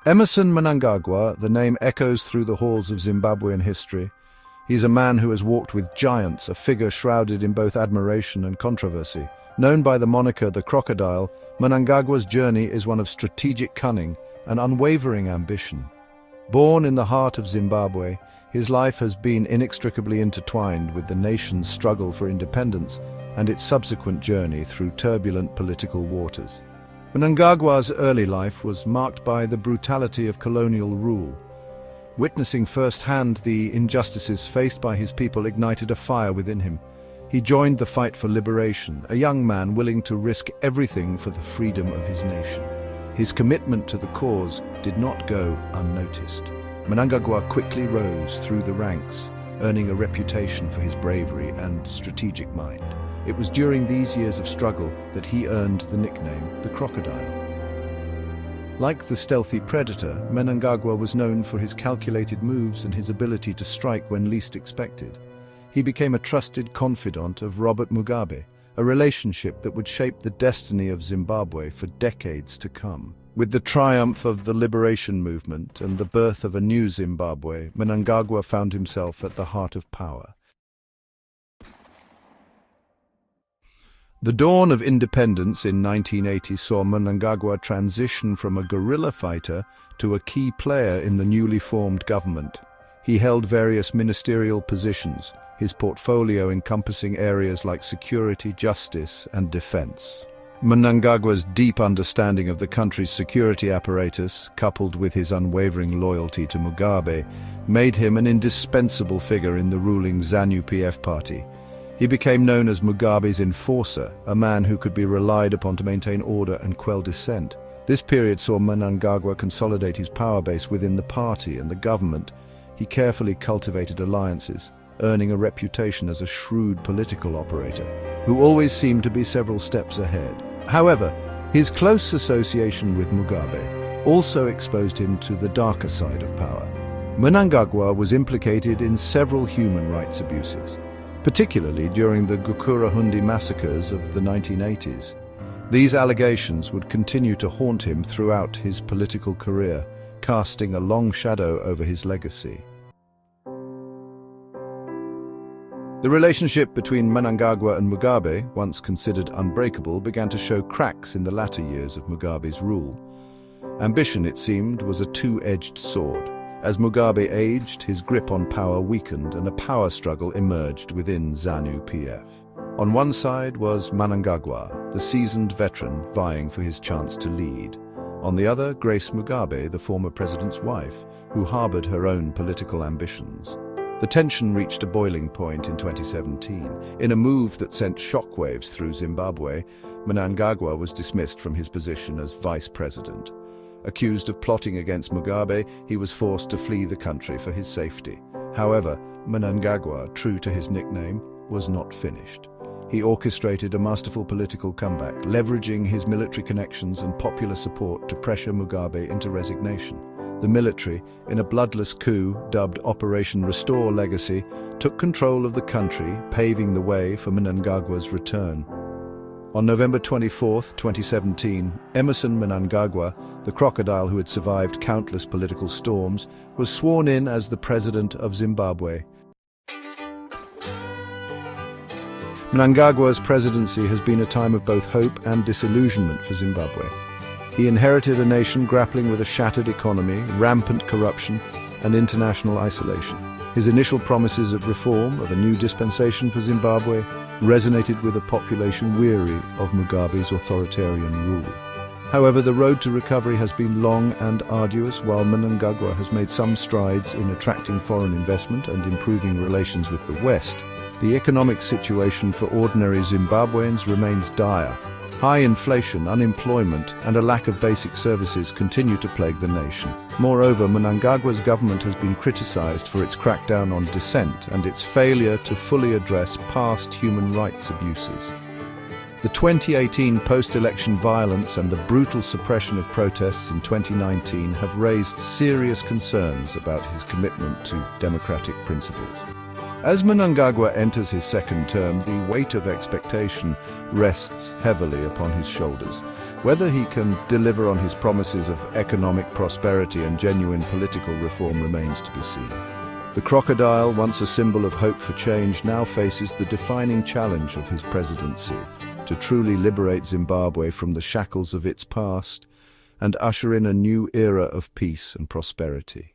Emmerson Mnangagwa, the name echoes through the halls of Zimbabwean history. He's a man who has walked with giants, a figure shrouded in both admiration and controversy. Known by the moniker the Crocodile, Mnangagwa's journey is one of strategic cunning and unwavering ambition. Born in the heart of Zimbabwe, his life has been inextricably intertwined with the nation's struggle for independence and its subsequent journey through turbulent political waters. Mnangagwa's early life was marked by the brutality of colonial rule. Witnessing firsthand the injustices faced by his people ignited a fire within him. He joined the fight for liberation, a young man willing to risk everything for the freedom of his nation. His commitment to the cause did not go unnoticed. Mnangagwa quickly rose through the ranks, earning a reputation for his bravery and strategic mind. It was during these years of struggle that he earned the nickname the Crocodile. Like the stealthy predator, Mnangagwa was known for his calculated moves and his ability to strike when least expected. He became a trusted confidant of Robert Mugabe, a relationship that would shape the destiny of Zimbabwe for decades to come. With the triumph of the liberation movement and the birth of a new Zimbabwe, Mnangagwa found himself at the heart of power. The dawn of independence in 1980 saw Mnangagwa transition from a guerrilla fighter to a key player in the newly formed government. He held various ministerial positions, his portfolio encompassing areas like security, justice, and defense. Mnangagwa's deep understanding of the country's security apparatus, coupled with his unwavering loyalty to Mugabe, made him an indispensable figure in the ruling ZANU-PF party. He became known as Mugabe's enforcer, a man who could be relied upon to maintain order and quell dissent. This period saw Mnangagwa consolidate his power base within the party and the government. He carefully cultivated alliances, earning a reputation as a shrewd political operator, who always seemed to be several steps ahead. However, his close association with Mugabe also exposed him to the darker side of power. Mnangagwa was implicated in several human rights abuses, particularly during the Gukurahundi massacres of the 1980s. These allegations would continue to haunt him throughout his political career, casting a long shadow over his legacy. The relationship between Mnangagwa and Mugabe, once considered unbreakable, began to show cracks in the latter years of Mugabe's rule. Ambition, it seemed, was a two-edged sword. As Mugabe aged, his grip on power weakened and a power struggle emerged within ZANU-PF. On one side was Mnangagwa, the seasoned veteran vying for his chance to lead. On the other, Grace Mugabe, the former president's wife, who harbored her own political ambitions. The tension reached a boiling point in 2017. In a move that sent shockwaves through Zimbabwe, Mnangagwa was dismissed from his position as vice president. Accused of plotting against Mugabe, he was forced to flee the country for his safety. However, Mnangagwa, true to his nickname, was not finished. He orchestrated a masterful political comeback, leveraging his military connections and popular support to pressure Mugabe into resignation. The military, in a bloodless coup dubbed Operation Restore Legacy, took control of the country, paving the way for Mnangagwa's return. On November 24, 2017, Emmerson Mnangagwa, the crocodile who had survived countless political storms, was sworn in as the president of Zimbabwe. Mnangagwa's presidency has been a time of both hope and disillusionment for Zimbabwe. He inherited a nation grappling with a shattered economy, rampant corruption, and international isolation. His initial promises of reform, of a new dispensation for Zimbabwe, resonated with a population weary of Mugabe's authoritarian rule. However, the road to recovery has been long and arduous. While Mnangagwa has made some strides in attracting foreign investment and improving relations with the West, the economic situation for ordinary Zimbabweans remains dire. High inflation, unemployment, and a lack of basic services continue to plague the nation. Moreover, Mnangagwa's government has been criticized for its crackdown on dissent and its failure to fully address past human rights abuses. The 2018 post-election violence and the brutal suppression of protests in 2019 have raised serious concerns about his commitment to democratic principles. As Mnangagwa enters his second term, the weight of expectation rests heavily upon his shoulders. Whether he can deliver on his promises of economic prosperity and genuine political reform remains to be seen. The crocodile, once a symbol of hope for change, now faces the defining challenge of his presidency: to truly liberate Zimbabwe from the shackles of its past and usher in a new era of peace and prosperity.